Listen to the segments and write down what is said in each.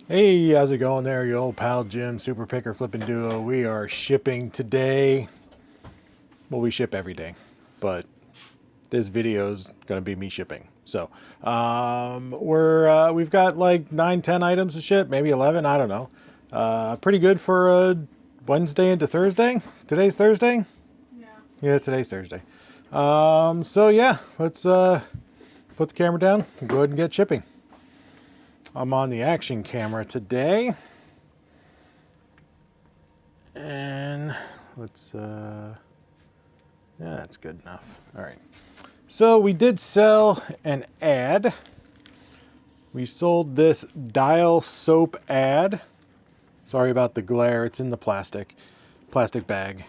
Hey, how's it going there, your old pal Jim, Super Picker Flipping Duo? We are shipping today. Well, we ship every day, but this video's gonna be me shipping. So, we've got like 9, 10 items to ship, maybe 11, I don't know. Pretty good for Wednesday into Thursday. Today's Thursday? Yeah. Yeah, today's Thursday. So yeah, let's put the camera down and go ahead and get shipping. I'm on the action camera today. And let's, yeah, that's good enough. All right. So we did sell an ad. We sold this dial soap ad. Sorry about the glare. It's in the plastic bag.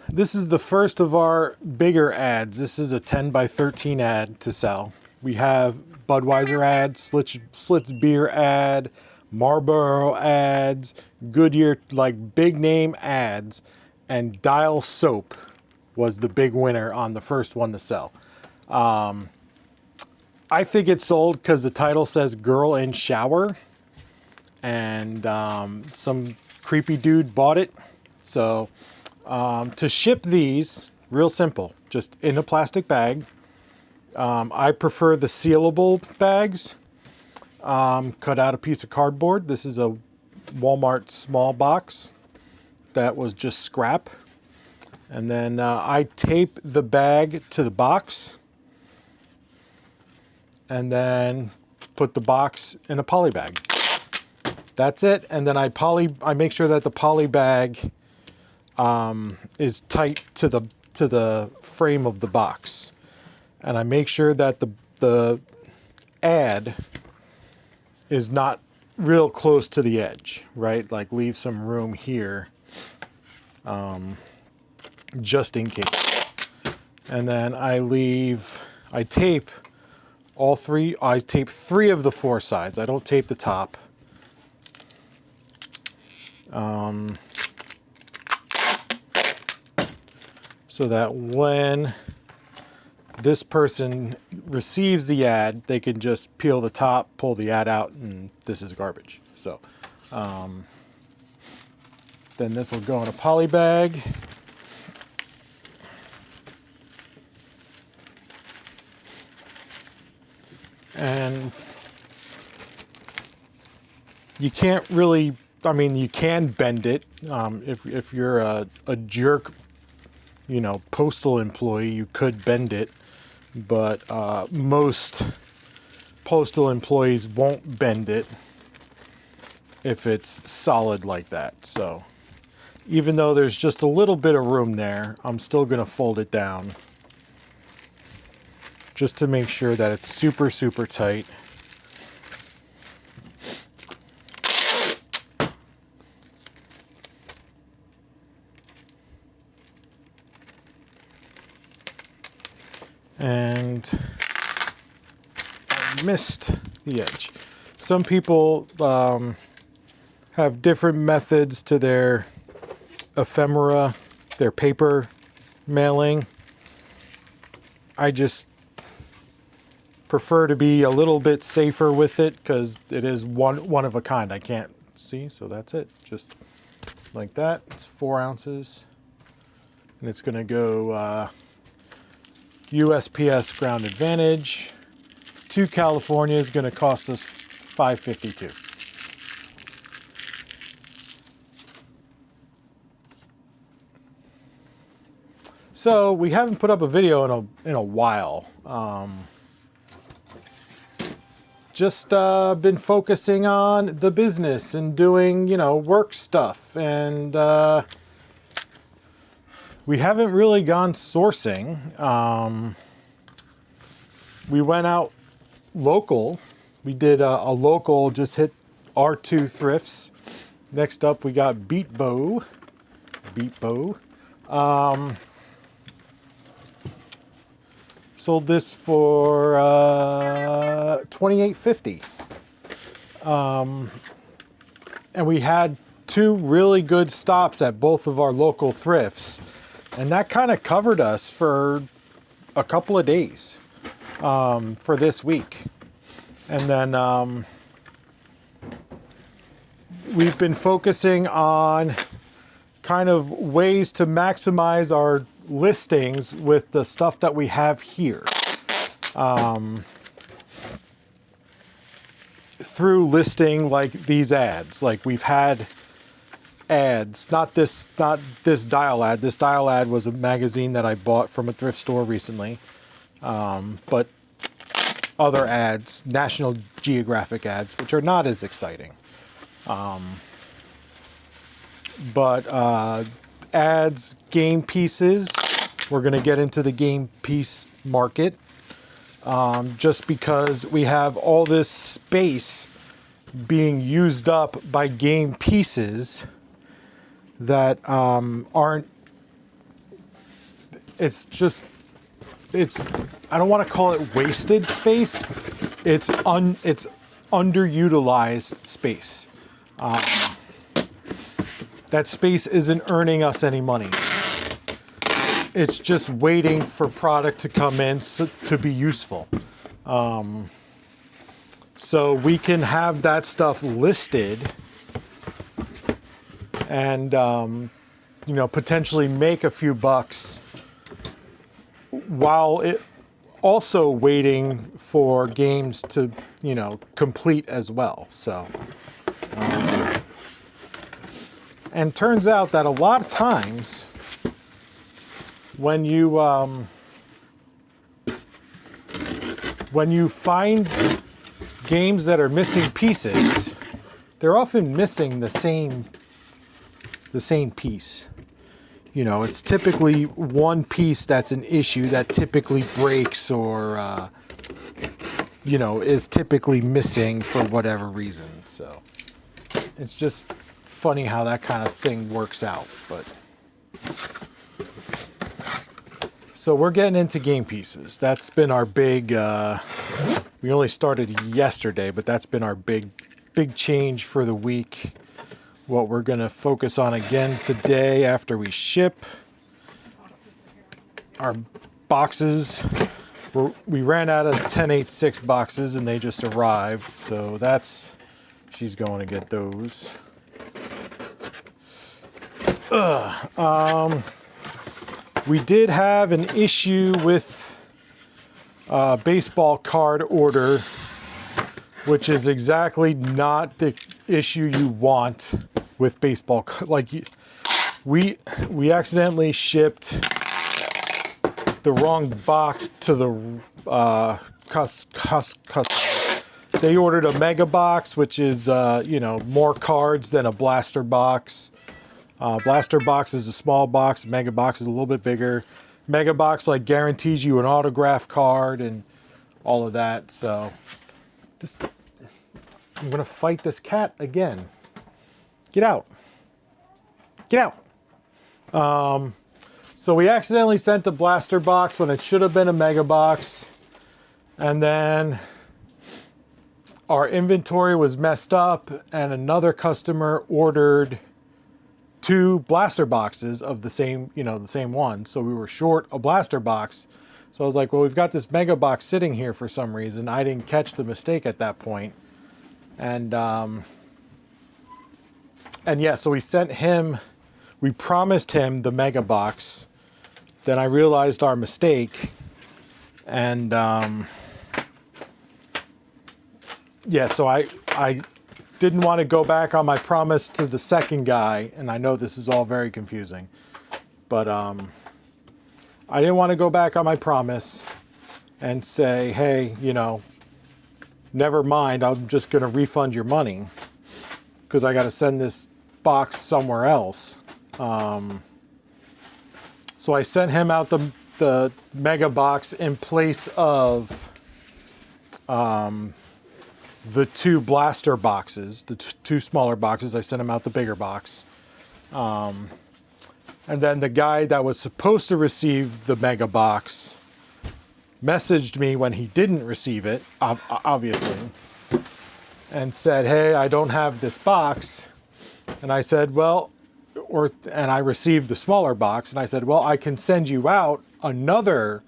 This is the first of our bigger ads. This is a 10 by 13 ad to sell. We have Budweiser ad, Slits beer ad, Marlboro ads, Goodyear, like big name ads, and Dial Soap was the big winner on the first one to sell. I think it sold because the title says Girl in Shower, and some creepy dude bought it. So to ship these, real simple, just in a plastic bag. I prefer the sealable bags. Cut out a piece of cardboard. This is a Walmart small box that was just scrap. And then I tape the bag to the box and then put the box in a poly bag. That's it. And then I make sure that the poly bag is tight to the frame of the box. And I make sure that the ad is not real close to the edge, right? Like leave some room here, just in case. And then I tape all three. I tape 3 of the 4 sides. I don't tape the top. So that when this person receives the ad, they can just peel the top, pull the ad out, and this is garbage. So then this will go in a poly bag. And you can't really, I mean, you can bend it. If you're a jerk, you know, postal employee, you could bend it. But most postal employees won't bend it if it's solid like that. So even though there's just a little bit of room there, I'm still going to fold it down just to make sure that it's super, super tight. And I missed the edge. Some people have different methods to their ephemera, their paper mailing. I just prefer to be a little bit safer with it because it is one of a kind. I can't see, so that's it. Just like that. It's 4 ounces, and it's going to go USPS Ground Advantage to California is going to cost us $5.52. So we haven't put up a video in a while. Just been focusing on the business and doing, you know, work stuff, and we haven't really gone sourcing. We went out local. We did a local, just hit our 2 thrifts. Next up, we got Beat Bow. Sold this for $28.50. And we had 2 really good stops at both of our local thrifts. And that kind of covered us for a couple of days for this week. And then we've been focusing on kind of ways to maximize our listings with the stuff that we have here. Through listing like these ads. Like we've had ads, not this dial ad. This dial ad was a magazine that I bought from a thrift store recently. But other ads, National Geographic ads, which are not as exciting. But ads, game pieces, we're going to get into the game piece market. Just because we have all this space being used up by game pieces that aren't, it's I don't want to call it wasted space. It's underutilized space. That space isn't earning us any money. It's just waiting for product to come in to be useful. So we can have that stuff listed and, you know, potentially make a few bucks while it also waiting for games to, you know, complete as well. So, and turns out that a lot of times when you find games that are missing pieces, they're often missing the same piece. You know, it's typically one piece that's an issue that typically breaks or, you know, is typically missing for whatever reason. So it's just funny how that kind of thing works out. But so we're getting into game pieces. That's been our big, we only started yesterday, but that's been our big change for the week. What we're going to focus on again today after we ship our boxes. We ran out of 1086 boxes and they just arrived. So she's going to get those. We did have an issue with a baseball card order, which is exactly not the issue you want with baseball. Like we accidentally shipped the wrong box to the customer. They ordered a mega box, which is you know, more cards than a blaster box. Blaster box is a small box. Mega box is a little bit bigger. Mega box like guarantees you an autograph card and all of that. So I'm gonna fight this cat again. Get out. Get out. So we accidentally sent the blaster box when it should have been a mega box. And then our inventory was messed up and another customer ordered 2 blaster boxes of the same, you know, the same one. So we were short a blaster box. So I was like, well, we've got this mega box sitting here for some reason. I didn't catch the mistake at that point. And yeah, so we promised him the mega box. Then I realized our mistake. And yeah, so I didn't want to go back on my promise to the second guy. And I know this is all very confusing, but I didn't want to go back on my promise and say, hey, you know, never mind, I'm just going to refund your money because I got to send this box somewhere else. So I sent him out the mega box in place of the 2 blaster boxes, the 2 smaller boxes. I sent him out the bigger box. And then the guy that was supposed to receive the mega box messaged me when he didn't receive it, obviously, and said, hey, I don't have this box. And I said, well, and I received the smaller box, and I said, well, I can send you out another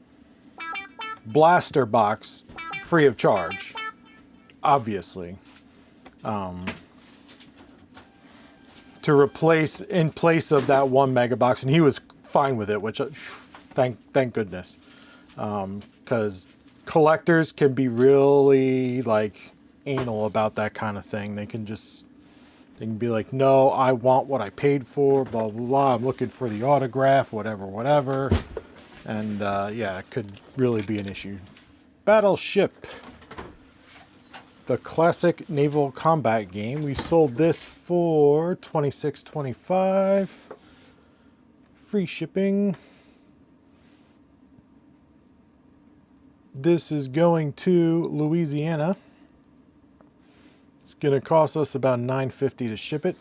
blaster box free of charge. obviously. To replace in place of that 1 mega box, and he was fine with it, which thank goodness, because collectors can be really like anal about that kind of thing. They can be like, no, I want what I paid for, blah blah blah, I'm looking for the autograph, whatever, and yeah, it could really be an issue. Battleship, the classic naval combat game. We sold this for $26.25. Free shipping. This is going to Louisiana. It's going to cost us about $9.50 to ship it.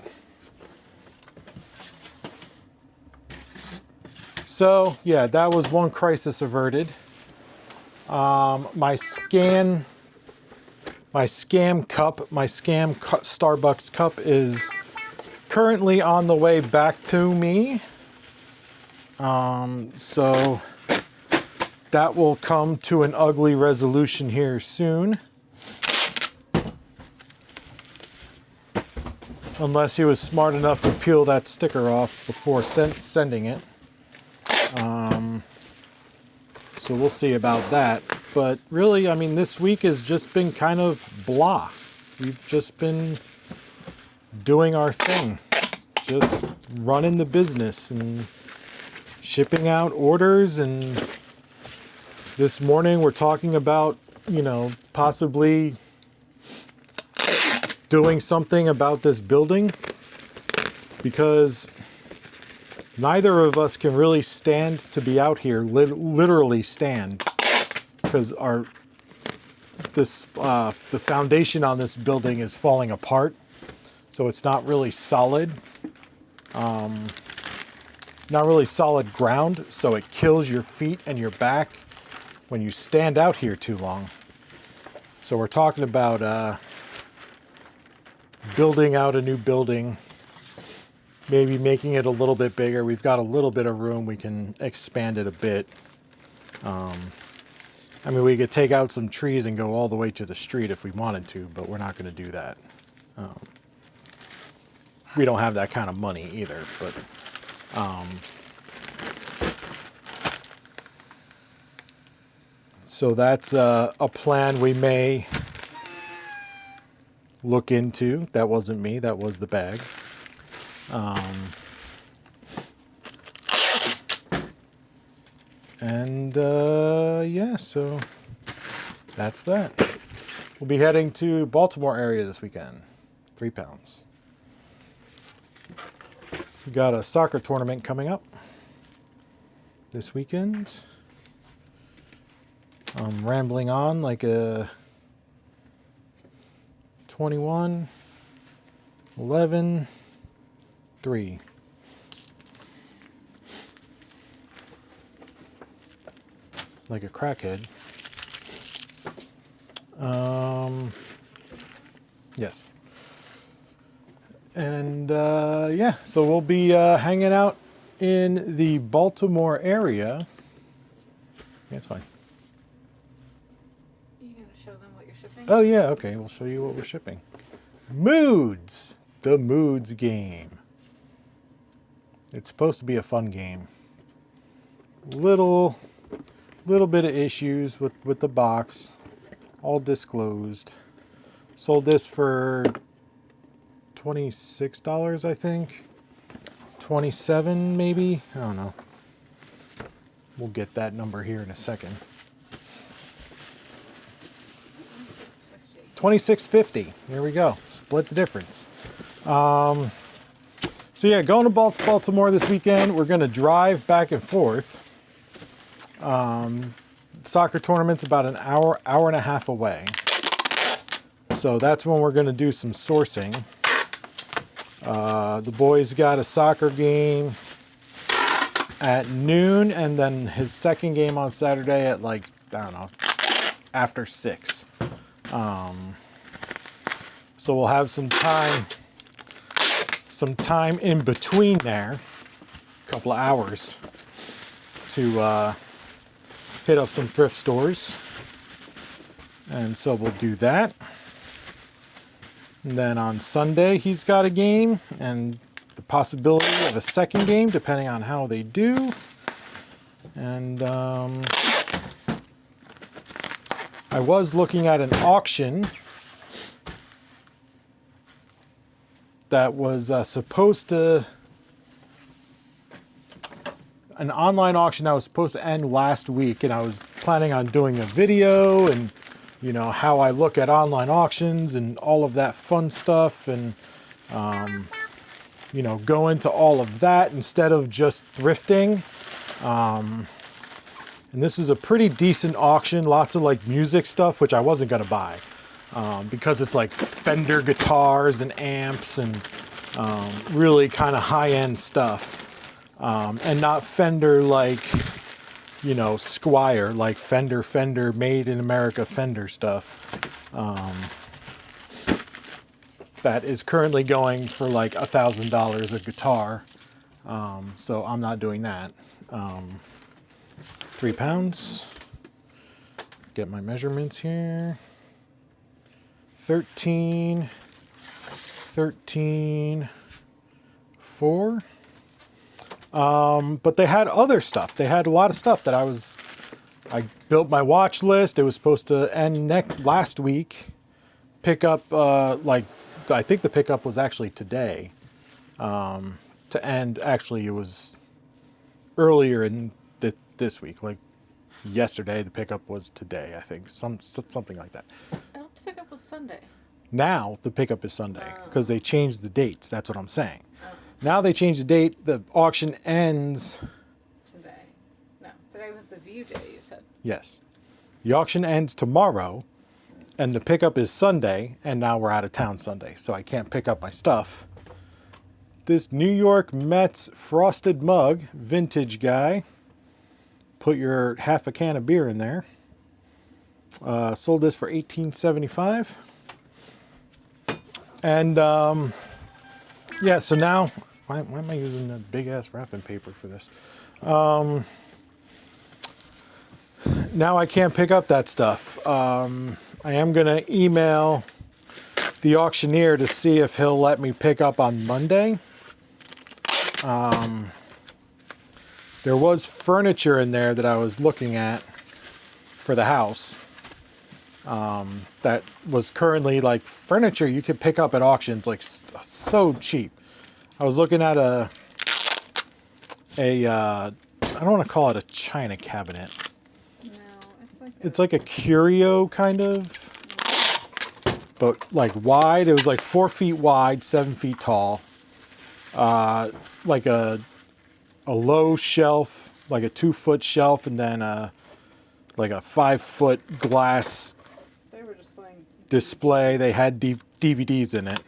So yeah, that was one crisis averted. My scam Starbucks cup is currently on the way back to me. So that will come to an ugly resolution here soon. Unless he was smart enough to peel that sticker off before sending it. So we'll see about that. But really, I mean, this week has just been kind of blah. We've just been doing our thing. Just running the business and shipping out orders. And this morning we're talking about, you know, possibly doing something about this building, because neither of us can really stand to be out here, literally stand, because the foundation on this building is falling apart, so it's not really solid, not really solid ground, so it kills your feet and your back when you stand out here too long. So we're talking about building out a new building, maybe making it a little bit bigger. We've got a little bit of room. We can expand it a bit. I mean, we could take out some trees and go all the way to the street if we wanted to, but we're not going to do that. We don't have that kind of money either, but so that's a plan we may look into. That wasn't me, that was the bag. Yeah, so that's that. We'll be heading to Baltimore area this weekend. 3 pounds. We got a soccer tournament coming up this weekend. I'm rambling on like a 21, 11, 3. Like a crackhead. Yes. And yeah, so we'll be hanging out in the Baltimore area. Yeah, it's fine. You gonna show them what you're shipping? Oh yeah, okay, we'll show you what we're shipping. Moods! The Moods game. It's supposed to be a fun game. Little bit of issues with the box, all disclosed. Sold this for $26, I think. 27 maybe, I don't know. We'll get that number here in a second. $26.50. There we go. Split the difference. So yeah, going to Baltimore this weekend. We're going to drive back and forth. Soccer tournament's about an hour and a half away. So that's when we're going to do some sourcing. The boys got a soccer game at noon, and then his second game on Saturday at like, I don't know, after 6. So we'll have some time in between there, a couple of hours, to hit up some thrift stores. And so we'll do that. And then on Sunday, he's got a game and the possibility of a second game, depending on how they do. And I was looking at an auction that was supposed to, an online auction that was supposed to end last week, and I was planning on doing a video and, you know, how I look at online auctions and all of that fun stuff, and you know, go into all of that instead of just thrifting. And this is a pretty decent auction, lots of like music stuff, which I wasn't gonna buy because it's like Fender guitars and amps and really kind of high-end stuff, and not Fender like, you know, Squire, like Fender made in America Fender stuff. That is currently going for like $1,000 a guitar. So I'm not doing that. 3 pounds. Get my measurements here. 13, 4. But they had other stuff. They had a lot of stuff that I built my watch list. It was supposed to end last week. Pick up, like, I think the pickup was actually today. To end, actually, it was earlier in this week. Like yesterday, the pickup was today, I think. Something like that. I thought the pickup was Sunday. Now the pickup is Sunday because they changed the dates. That's what I'm saying. Now they changed the date. The auction ends Today. No, today was the view day, you said. Yes. The auction ends tomorrow, and the pickup is Sunday, and now we're out of town Sunday, so I can't pick up my stuff. This New York Mets frosted mug, vintage guy. Put your half a can of beer in there. Sold this for $18.75. And yeah, so now, why am I using the big ass wrapping paper for this? Now I can't pick up that stuff. I am gonna email the auctioneer to see if he'll let me pick up on Monday. There was furniture in there that I was looking at for the house. That was currently like furniture you could pick up at auctions like so cheap. I was looking at I don't want to call it a china cabinet. No, it's like a curio kind of, but like wide. It was like 4 feet wide, 7 feet tall. Like a low shelf, like a 2-foot shelf, and then like a 5-foot glass display. They had DVDs in it.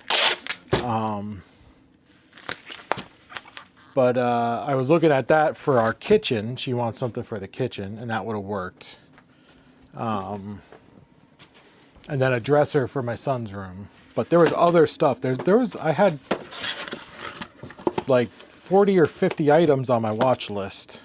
But I was looking at that for our kitchen. She wants something for the kitchen, and that would have worked. And then a dresser for my son's room. But there was other stuff. I had like 40 or 50 items on my watch list.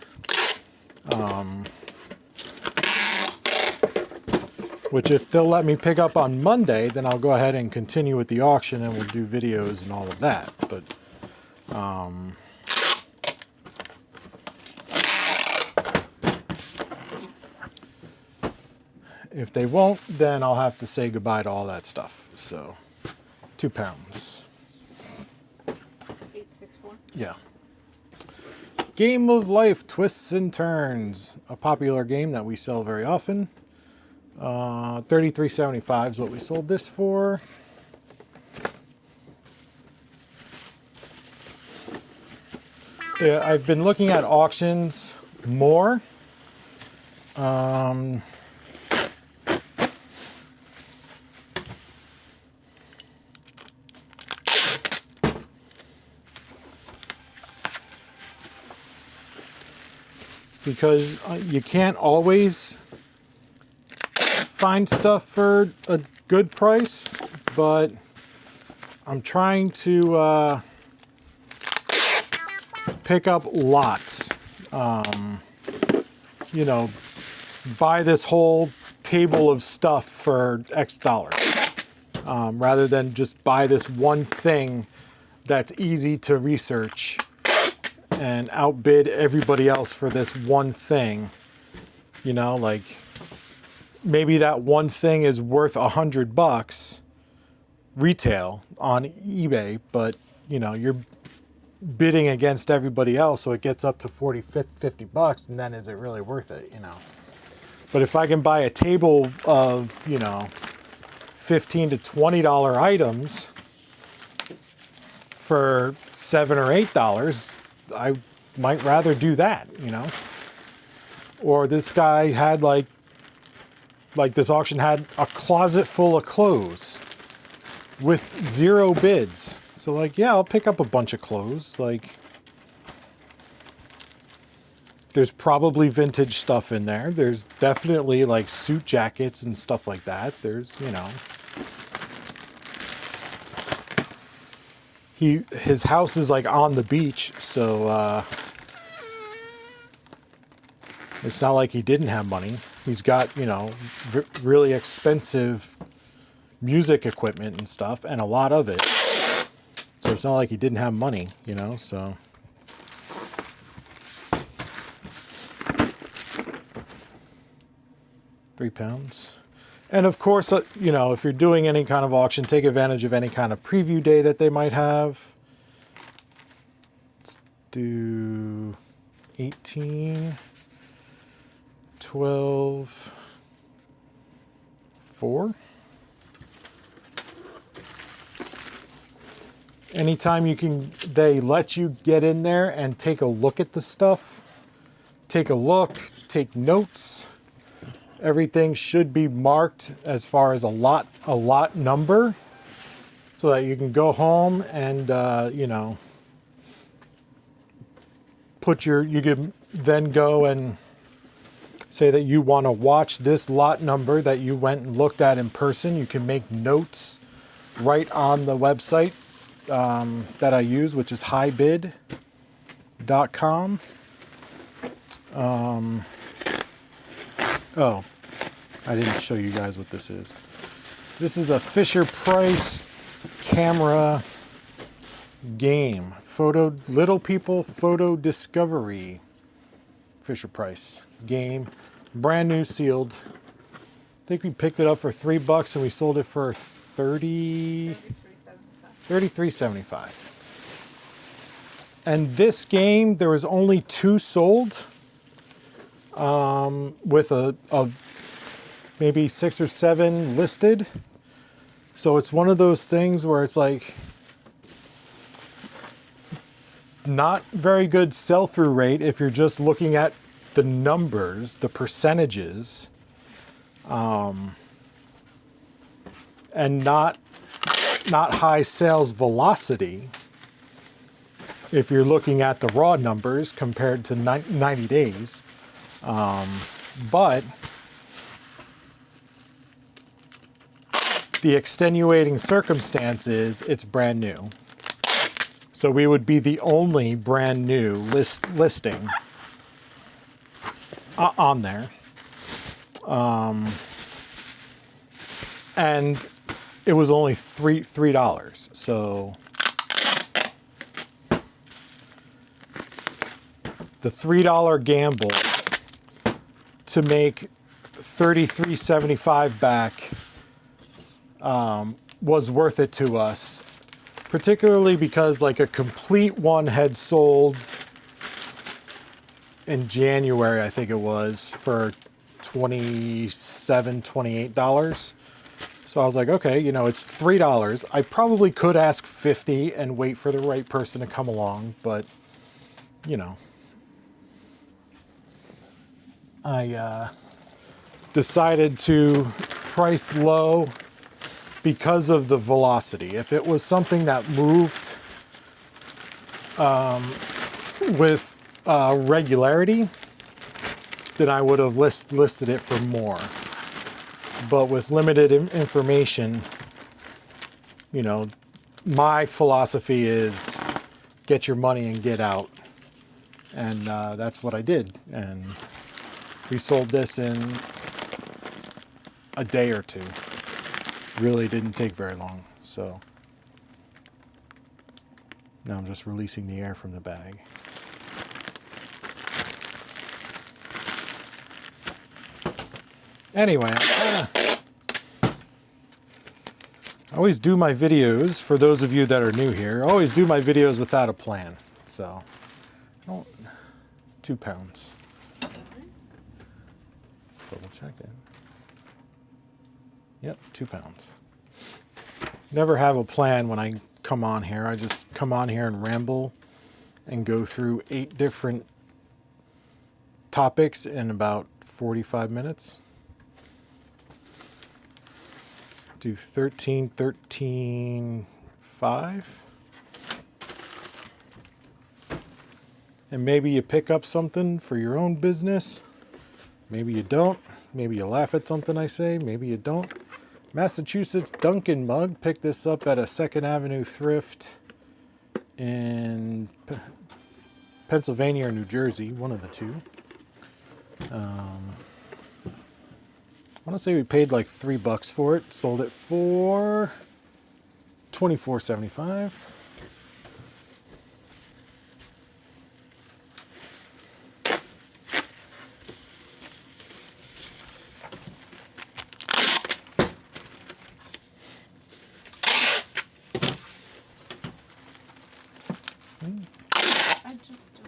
Which if they'll let me pick up on Monday, then I'll go ahead and continue with the auction and we'll do videos and all of that. But if they won't, then I'll have to say goodbye to all that stuff. So 2 pounds. 864? Yeah. Game of Life, Twists and Turns. A popular game that we sell very often. $33.75 is what we sold this for. So yeah, I've been looking at auctions more. Because you can't always find stuff for a good price, but I'm trying to pick up lots. You know, buy this whole table of stuff for X dollars. rather than just buy this one thing that's easy to research and outbid everybody else for this one thing. You know, like maybe that one thing is worth $100 retail on eBay, but you know, you're bidding against everybody else, so it gets up to 40, 50 bucks, and then is it really worth it, you know? But if I can buy a table of, you know, $15 to $20 items for $7 or $8, I might rather do that, you know? Or this guy had like this auction had a closet full of clothes with 0 bids. So like, yeah, I'll pick up a bunch of clothes. Like, there's probably vintage stuff in there. There's definitely like suit jackets and stuff like that. There's, you know, his house is like on the beach, so it's not like he didn't have money. He's got, you know, really expensive music equipment and stuff, and a lot of it. So it's not like he didn't have money, you know, so. £3. And of course, you know, if you're doing any kind of auction, take advantage of any kind of preview day that they might have. Let's do 18, 12, 4. Anytime they let you get in there and take a look at the stuff, take a look, take notes. Everything should be marked as far as a lot number, so that you can go home and you know, you can then go and say that you want to watch this lot number that you went and looked at in person. You can make notes right on the website that I use, which is highbid.com. Oh, I didn't show you guys what this is. This is a Fisher-Price camera game. Little People Photo Discovery. Fisher-Price game. Brand new, sealed. I think we picked it up for $3 and we sold it for $33.75. And this game, there was only 2 sold, with a maybe 6 or 7 listed. So it's one of those things where it's like not very good sell-through rate if you're just looking at the numbers, the percentages, and not high sales velocity if you're looking at the raw numbers compared to 90 days. But the extenuating circumstance is it's brand new. So we would be the only brand new listing on there. And it was only $3. So the $3 gamble to make $33.75 back was worth it to us, particularly because like a complete one had sold in January, I think it was, for $27, $28. So I was like, okay, you know, it's $3. I probably could ask $50 and wait for the right person to come along, but you know, I decided to price low because of the velocity. If it was something that moved with regularity, then I would have listed it for more. But with limited information, you know, my philosophy is get your money and get out. And that's what I did. And we sold this in a day or two. really didn't take very long. So now I'm just releasing the air from the bag. Anyway, I always do my videos, for those of you that are new here, I always do my videos without a plan. So, 2 pounds. Double check it. Yep, 2 pounds. Never have a plan when I come on here. I just come on here and ramble and go through 8 different topics in about 45 minutes. Do 13, 13, 5. And maybe you pick up something for your own business. Maybe you don't. Maybe you laugh at something I say. Maybe you don't. Massachusetts Dunkin' mug. Picked this up at a 2nd Avenue thrift in Pennsylvania or New Jersey, one of the two. I want to say we paid like $3 for it. Sold it for $24.75. I just don't.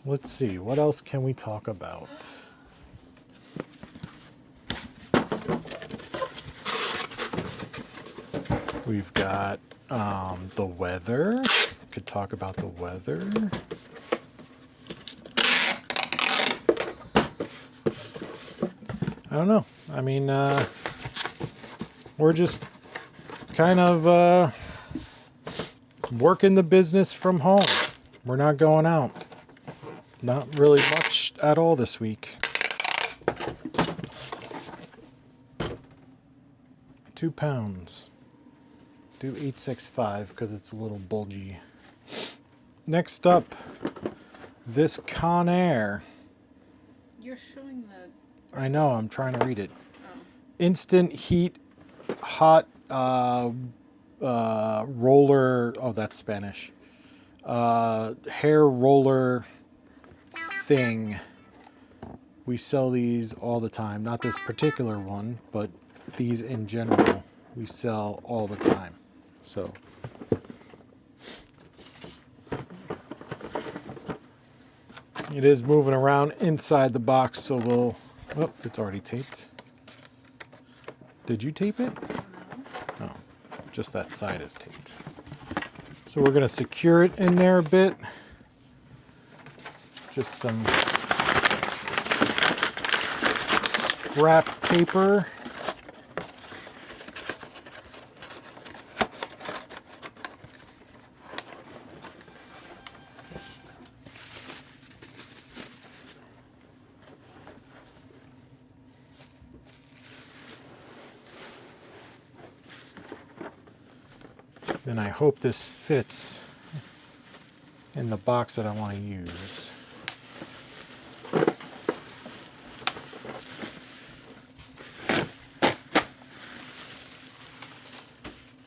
Let's see, what else can we talk about? We've got the weather. Could talk about the weather. I don't know. I mean, we're just kind of working the business from home. We're not going out. Not really much at all this week. 2 pounds. Do 865 because it's a little bulgy. Next up, this Conair. You're showing the. I know, I'm trying to read it. Oh. Instant heat hot roller. Oh, that's Spanish. Hair roller thing. We sell these all the time. Not this particular one, but these in general we sell all the time. So it is moving around inside the box, so we'll... Oh, it's already taped. Did you tape it? No, just that side is taped. So we're going to secure it in there a bit. Just some scrap paper. And I hope this fits in the box that I want to use.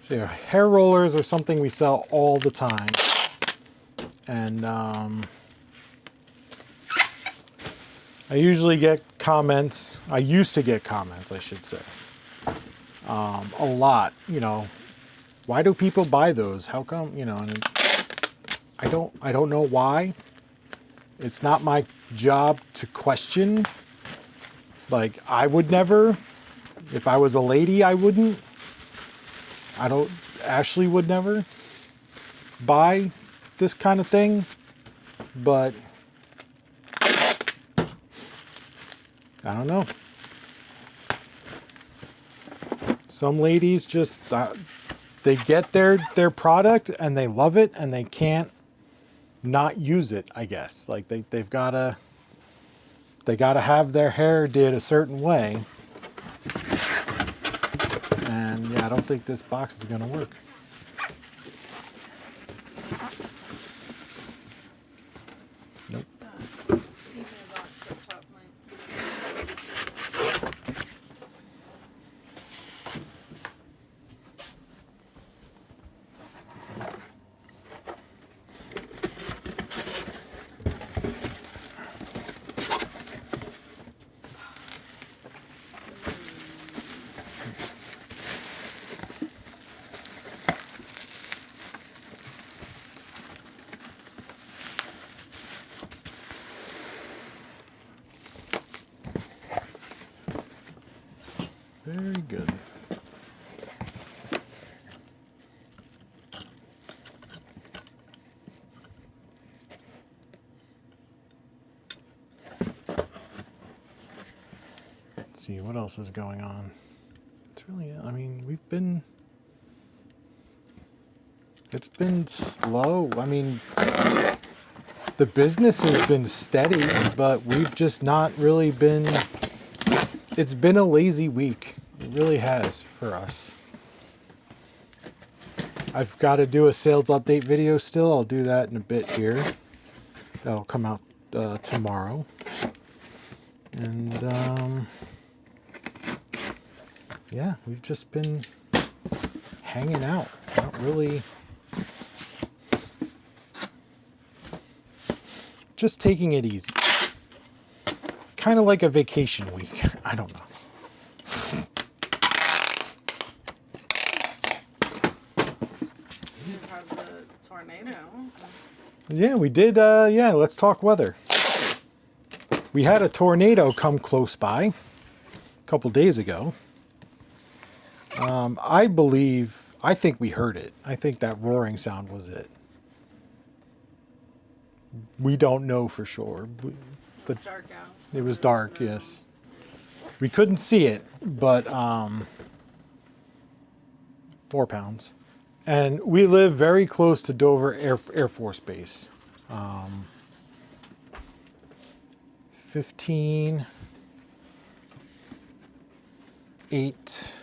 So yeah, hair rollers are something we sell all the time. And I usually get comments. I used to get comments, I should say. A lot, you know. Why do people buy those? How come, you know, and I don't know why. It's not my job to question. Like, I would never. If I was a lady, I wouldn't. Ashley would never buy this kind of thing. But I don't know. Some ladies just... they get their product and they love it and they can't not use it, I guess. Like they've got to They got to have their hair did a certain way. And yeah, I don't think this box is going to work. Nope. eBay box for top mic. Very good. Let's see what else is going on. It's really, I mean, it's been slow. I mean, the business has been steady, but we've just not really been, it's been a lazy week. It really has for us. I've got to do a sales update video still. I'll do that in a bit here. That'll come out tomorrow. And yeah, we've just been hanging out. Not really. Just taking it easy. Kind of like a vacation week. I don't know. You have the tornado. Yeah, we did. Yeah, let's talk weather. We had a tornado come close by a couple days ago. I think we heard it. I think that roaring sound was it. We don't know for sure. But It's dark out. it was dark, yes. We couldn't see it, but 4 pounds. And we live very close to Dover Air Force Base. 15, 8,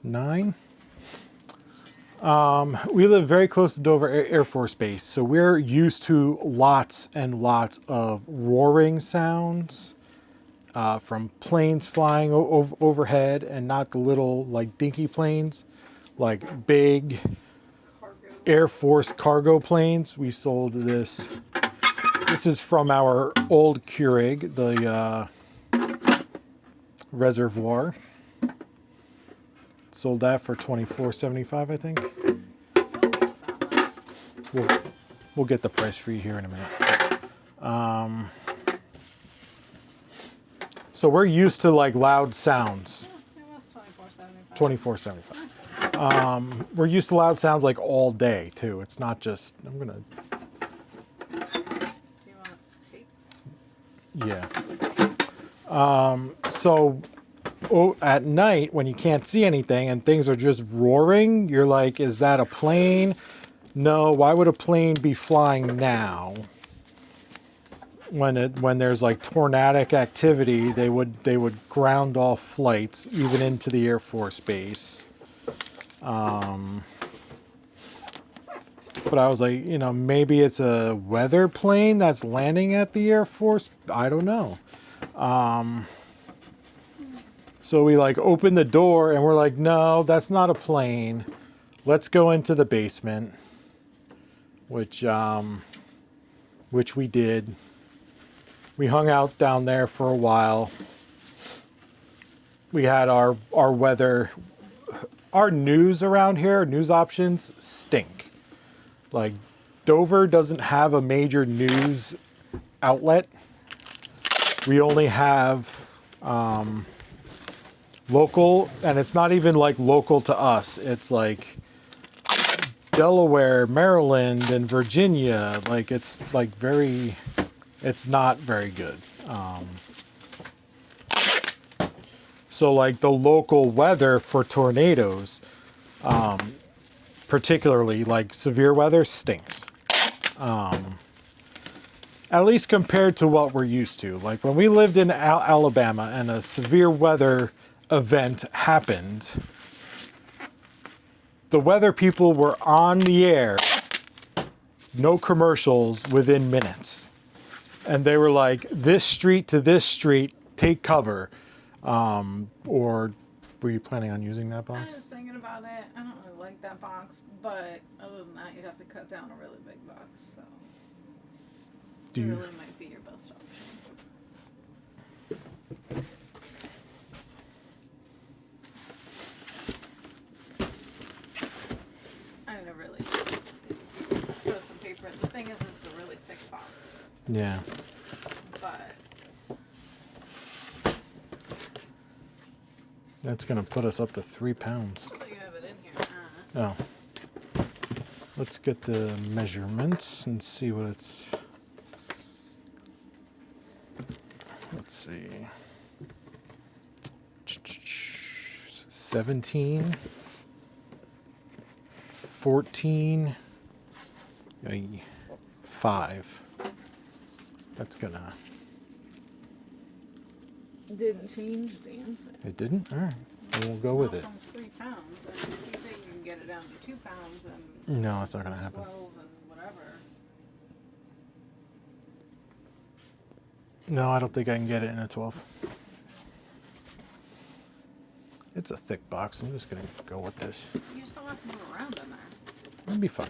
9. We live very close to Dover Air Force Base, so we're used to lots and lots of roaring sounds from planes flying overhead, and not the little like dinky planes, like big Cargo. Air Force cargo planes. We sold this. This is from our old Keurig, the Reservoir. Sold that for $24.75, I think. We'll get the price for you here in a minute. So we're used to like loud sounds. It was $24.75. We're used to loud sounds like all day too. It's not just, I'm gonna, Do you want tape? yeah. So at night when you can't see anything and things are just roaring, you're like, is that a plane? No, why would a plane be flying now? When there's like tornadic activity, they would ground off flights even into the Air Force Base. But I was like, you know, maybe it's a weather plane that's landing at the Air Force. I don't know. So we like opened the door and we're like, no, that's not a plane. Let's go into the basement, which we did. We hung out down there for a while. We had our weather, our news around here, news options stink. Like Dover doesn't have a major news outlet. We only have local, and it's not even like local to us. It's like Delaware, Maryland, and Virginia. Like it's like very, it's not very good. So like the local weather for tornadoes, particularly like severe weather, stinks. At least compared to what we're used to. Like when we lived in Alabama and a severe weather event happened, the weather people were on the air, no commercials within minutes. And they were like, this street to this street, take cover. Or were you planning on using that I box? was thinking about it. I don't really like that box, but other than that, you'd have to cut down a really big box. So it really might be your best option. I don't know, really. Throw some paper. The thing is, it's a really thick box. Yeah. But That's going to put us up to 3 pounds. so you have it in here. Oh. Let's get the measurements and see what it's... Let's see. 17, 14, 5. That's gonna... Didn't change the answer. It didn't? All right. We'll go with it. From 3 pounds. And if you think you can get it down to 2 pounds and No, it's not gonna happen. 12 and whatever. No, I don't think I can get it in a 12. It's a thick box. I'm just gonna go with this. You still have to move around in there. It'll be fun.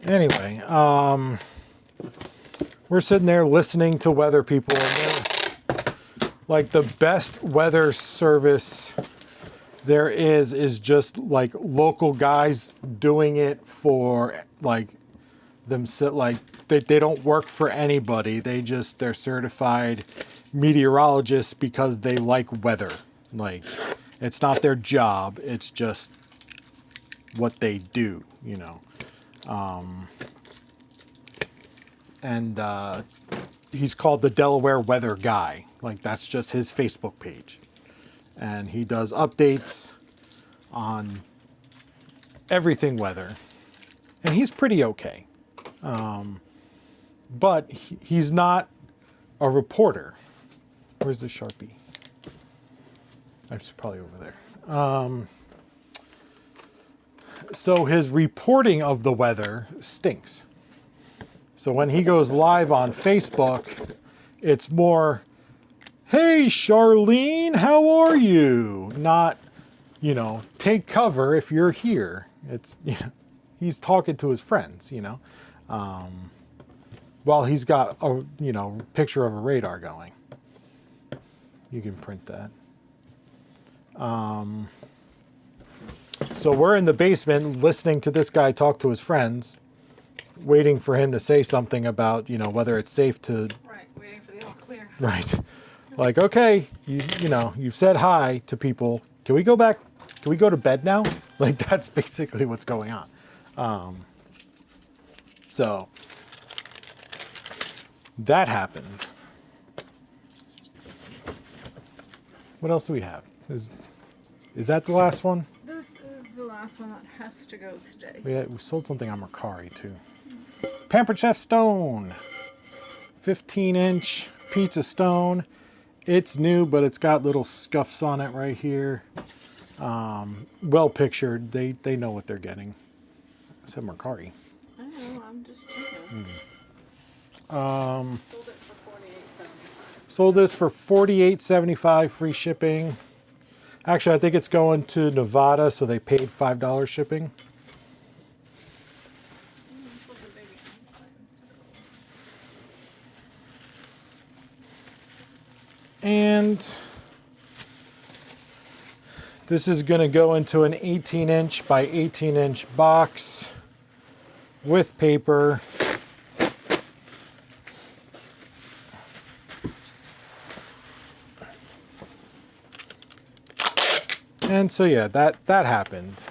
Anyway, we're sitting there listening to weather people, and they're like, the best weather service there is just like local guys doing it for like themselves. Like they don't work for anybody. They're certified meteorologists because they like weather. Like it's not their job. It's just what they do, you know. He's called the Delaware Weather Guy. Like that's just his Facebook page. And he does updates on everything weather. And he's pretty okay. But he's not a reporter. Where's the Sharpie? It's probably over there. So his reporting of the weather stinks. So when he goes live on Facebook, it's more, hey, Charlene, how are you? Not, you know, take cover if you're here. It's, you know, he's talking to his friends, you know, while he's got a, you know, picture of a radar going. You can print that. So we're in the basement listening to this guy talk to his friends, waiting for him to say something about, you know, whether it's safe to... Right, waiting for the all clear. Right. Like, okay, you know, you've said hi to people. Can we go back? Can we go to bed now? Like, that's basically what's going on. So, that happened. What else do we have? Is that the last one? This is the last one that has to go today. We sold something on Mercari, too. Pampered Chef Stone. 15-inch pizza stone. It's new, but it's got little scuffs on it right here. Well pictured. They know what they're getting. I said Mercari. I know, I'm just checking. Sold it for $48.75. Sold this for $48.75 free shipping. Actually, I think it's going to Nevada, so they paid $5 shipping. And this is going to go into an 18-inch by 18-inch box with paper. And so yeah, that happened.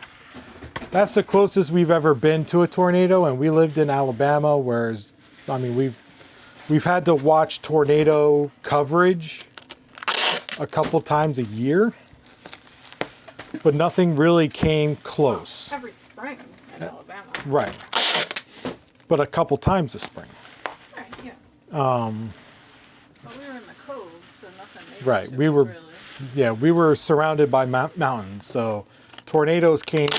That's the closest we've ever been to a tornado, and we lived in Alabama, whereas I mean we've had to watch tornado coverage a couple times a year, but nothing really came close. Every spring. I know Right. But a couple times this spring. Right, yeah. But we were in the cove, so nothing major. Right. to We us, were, really. yeah, we were surrounded by mountains. So tornadoes came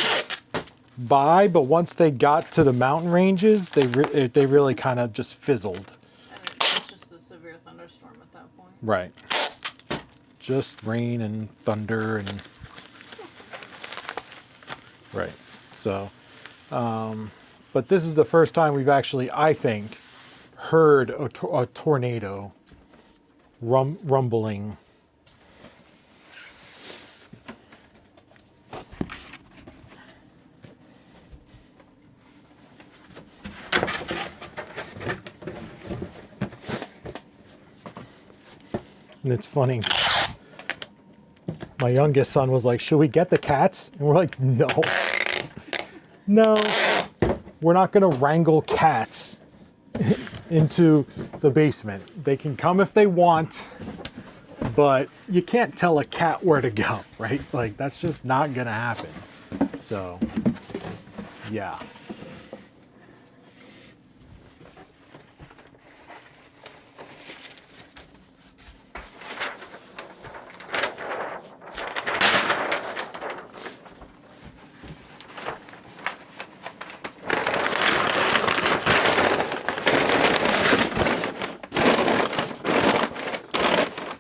by, but once they got to the mountain ranges, they really kind of just fizzled. And it's just a severe thunderstorm at that point. Right. Just rain and thunder and right. So, but this is the first time we've actually, I think, heard a tornado rumbling. And it's funny. My youngest son was like, "Should we get the cats?" And we're like, "No. No. We're not going to wrangle cats into the basement. They can come if they want, but you can't tell a cat where to go, right? Like, that's just not going to happen." So, yeah.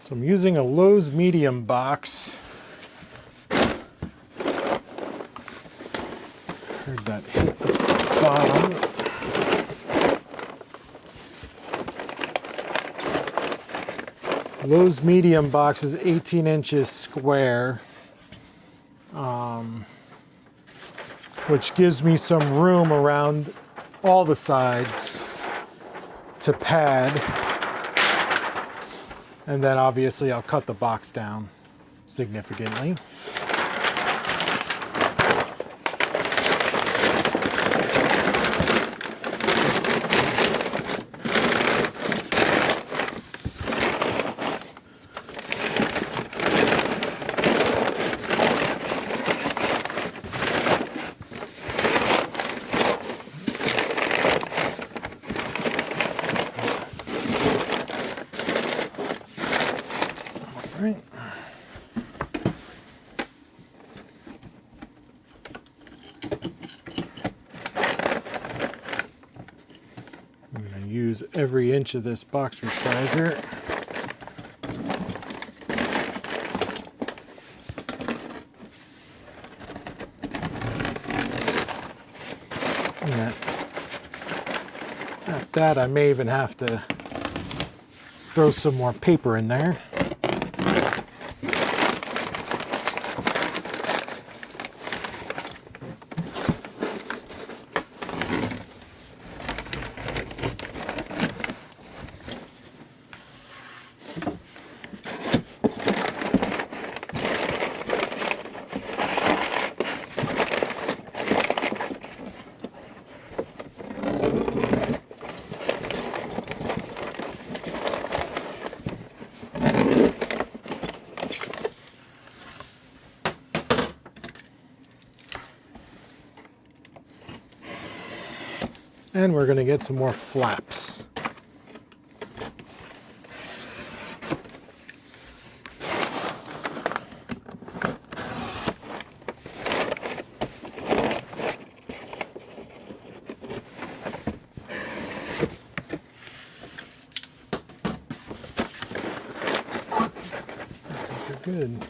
So I'm using a Lowe's medium box. Heard that hit the bottom. Lowe's medium box is 18 inches square, which gives me some room around all the sides to pad. And then obviously I'll cut the box down significantly. Right. I'm going to use every inch of this box resizer. And at that, I may even have to throw some more paper in there. And we're going to get some more flaps. I think they're good.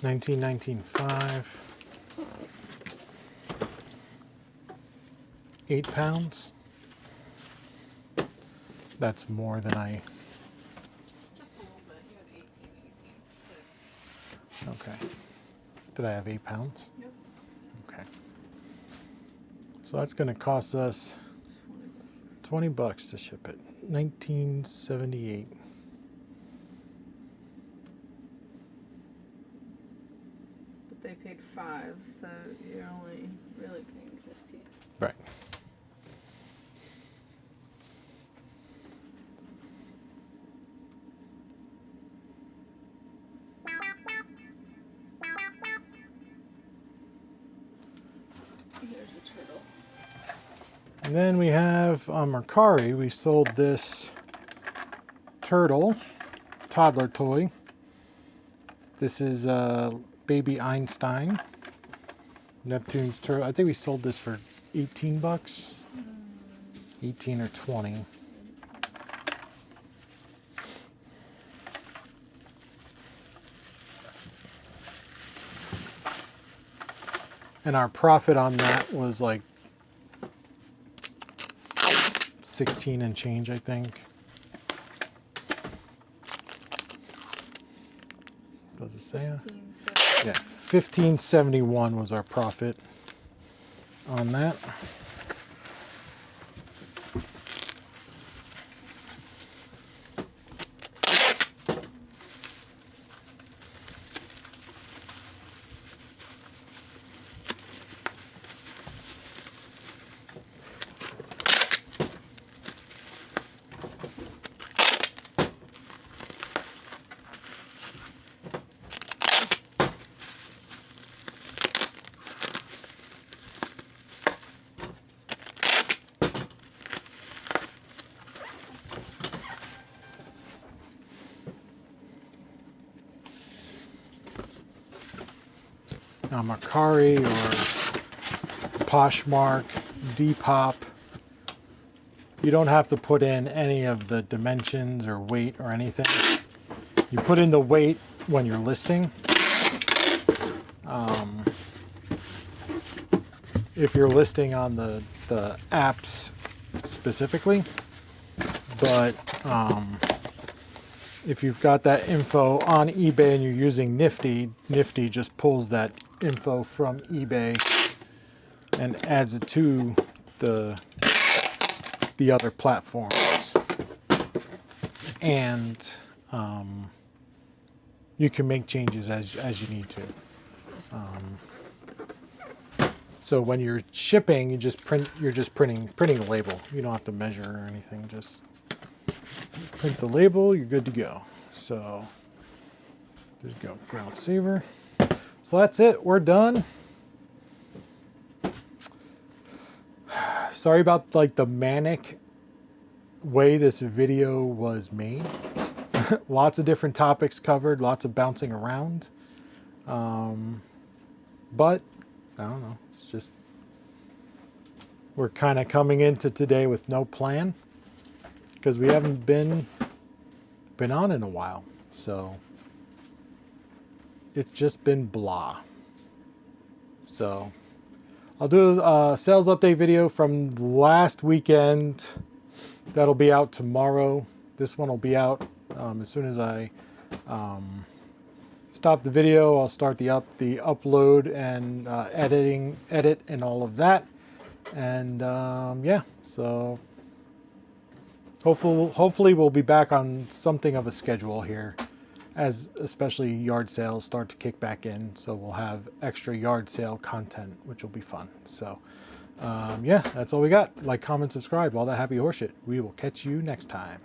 19.5. 8 pounds. That's more than I. Just a little bit. You had 18. Okay. Did I have 8 pounds? Yep. Okay. So that's going to cost us $20 to ship it. 19.78. But they paid $5, so you're only really paying $15. Right. Here's your turtle. And then we have on Mercari, we sold this turtle, toddler toy. This is Baby Einstein, Neptune's turtle. I think we sold this for 18 bucks, 18 or 20. And our profit on that was like 16 and change, I think. Does it say? Yeah, 15.71 was our profit on that. Now, Mercari or Poshmark, Depop, you don't have to put in any of the dimensions or weight or anything. You put in the weight when you're listing. If you're listing on the apps specifically, but if you've got that info on eBay and you're using Nifty, Nifty just pulls that info from eBay and adds it to the other platforms. And you can make changes as you need to. So when you're shipping, you're just printing the label. You don't have to measure or anything. Just print the label. You're good to go. So there you go, ground saver. So that's it. We're done. Sorry about like the manic way this video was made. Lots of different topics covered. Lots of bouncing around. But I don't know. It's just we're kind of coming into today with no plan because we haven't been on in a while. So it's just been blah. So I'll do a sales update video from last weekend. That'll be out tomorrow. This one will be out as soon as I stop the video. I'll start the upload and edit and all of that. And yeah, so hopefully we'll be back on something of a schedule here, as especially yard sales start to kick back in. So we'll have extra yard sale content, which will be fun. So yeah, that's all we got. Like, comment, subscribe, all that happy horseshit. We will catch you next time.